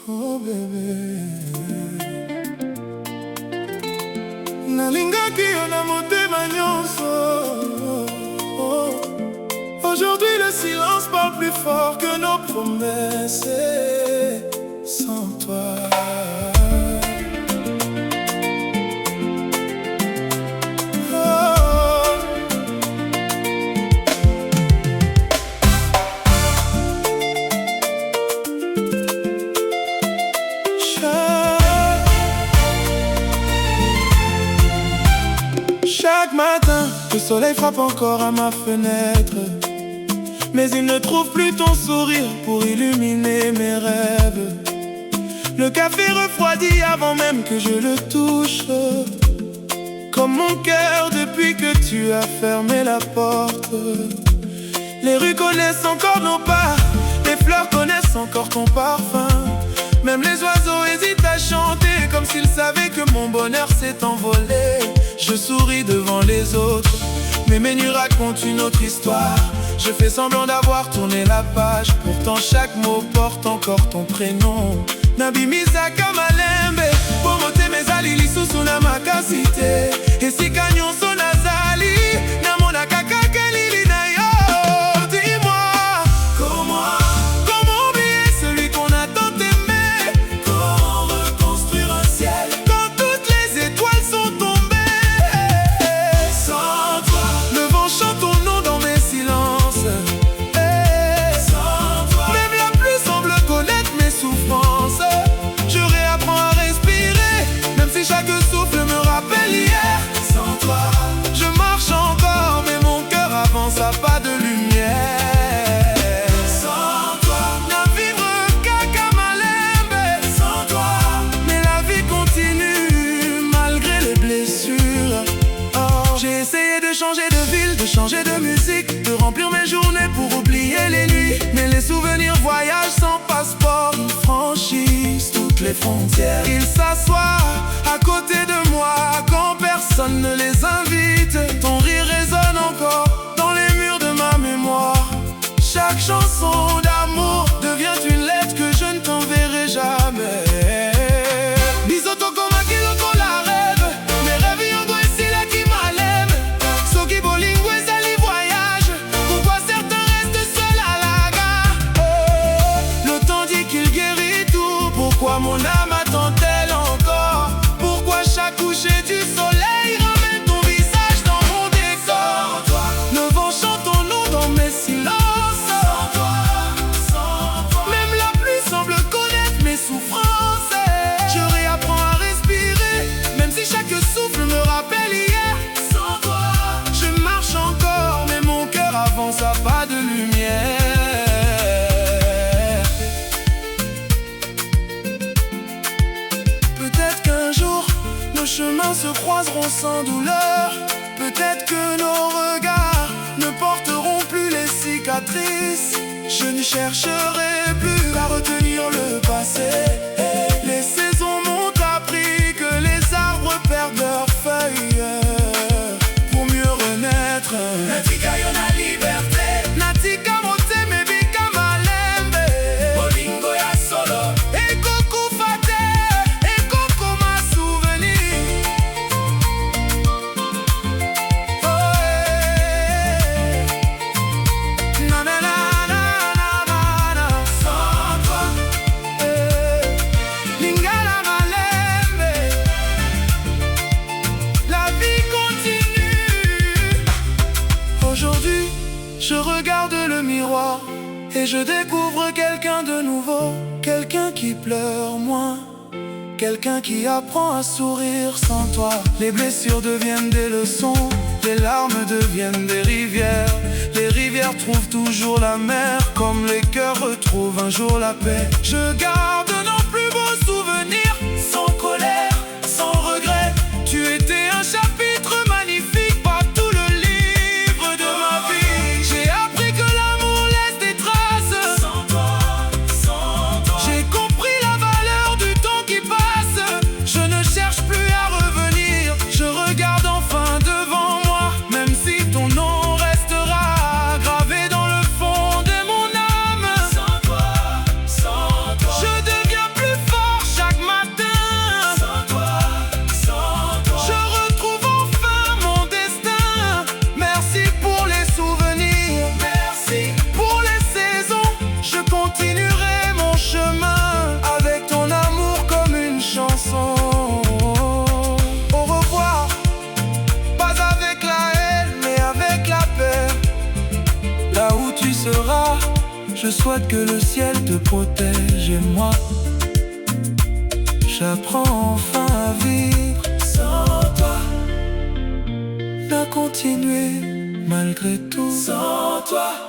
Oh bébé, nalingaki yo na motema nyonso. Aujourd'hui le silence parle plus fort que nos promesses. Sans toi, chaque matin, le soleil frappe encore à ma fenêtre, mais il ne trouve plus ton sourire pour illuminer mes rêves. Le café refroidit avant même que je le touche, comme mon cœur depuis que tu as fermé la porte. Les rues connaissent encore nos pas, les fleurs connaissent encore ton parfum. Même les oiseaux hésitent à chanter, comme s'ils savaient que mon bonheur s'est envolé. Je souris devant les autres, mais mes nuits racontent une autre histoire. Je fais semblant d'avoir tourné la page, pourtant chaque mot porte encore ton prénom. Nabimisa Malembe, Pomote Mezali Lisusu na makasite, Esika nyonso nazali, namona kaka kelili na yo. Dis-moi, comment oublier celui qu'on a tant aimé? Comment reconstruire un ciel quand toutes les étoiles sont tombées? Sans toi, le vent chante ton nom dans mes silences. Sans toi, même la pluie semble connaître mes souffrances. Je réapprends à respirer, même si chaque souffle me rappelle hier. Sans toi, je marche encore, mais mon cœur avance à pas de lumière. Sans toi, na vivre kaka malembe. Sans toi, mais la vie continue malgré les blessures. Oh, j'ai essayé de changer de ville, de changer de musique, de remplir mes journées pour oublier les nuits. Mais les souvenirs voyagent sans passeport, ils franchissent toutes les frontières. Ils s'assoient à côté de moi quand personne ne les invite. Ton rire résonne encore dans les murs de ma mémoire. Chaque chanson d'amour devient une lettre que je ne t'enverrai jamais. Bisoto makiloko la rêve, mes rêves yongo esila qui m'alème. Soki bolingo ezali voyage, pourquoi certains restent seuls à la gare? Le temps dit qu'il guérit tout, pourquoi mon âme attend-elle encore? Pourquoi chaque coucher du soleil ramène ton visage dans mon décor? Le vent chante ton nom dans mes silences. Même la pluie semble connaître mes souffrances. Je réapprends à respirer, même si chaque souffle me rappelle hier. Sans toi, je marche encore, mais mon cœur avance à pas de lumière. Peut-être qu'un jour, nos chemins se croiseront sans douleur. Peut-être que nos regards ne porteront plus les cicatrices. Je ne chercherai plus à retenir le passé. Les saisons m'ont appris que les arbres perdent leurs feuilles pour mieux renaître. Natika yo na liberté, Natika motema ebika malembe. Bolingo ya solo ekokufa te, ekokoma souvenir. Oh, na na na na na na. Sans toi, Lingala Malembe. La vie continue. Aujourd'hui, je regarde le miroir et je découvre quelqu'un de nouveau. Quelqu'un qui pleure moins, quelqu'un qui apprend à sourire sans toi. Les blessures deviennent des leçons, les larmes deviennent des rivières. Les rivières trouvent toujours la mer, comme les cœurs retrouvent un jour la paix. Je garde nos plus beaux souvenirs, sans colère, sans regret. Tu étais un chapitre magnifique, pas tout le livre de ma vie. J'ai appris que l'amour laisse des traces. Sans toi, j'ai compris la valeur du temps qui passe. Je ne cherche plus à revenir, je regarde enfin devant moi. Même si ton nom restera gravé dans le fond de mon âme. Sans toi, je deviens Je souhaite que le ciel te protège et moi, j'apprends enfin à vivre sans toi, à continuer malgré tout sans toi.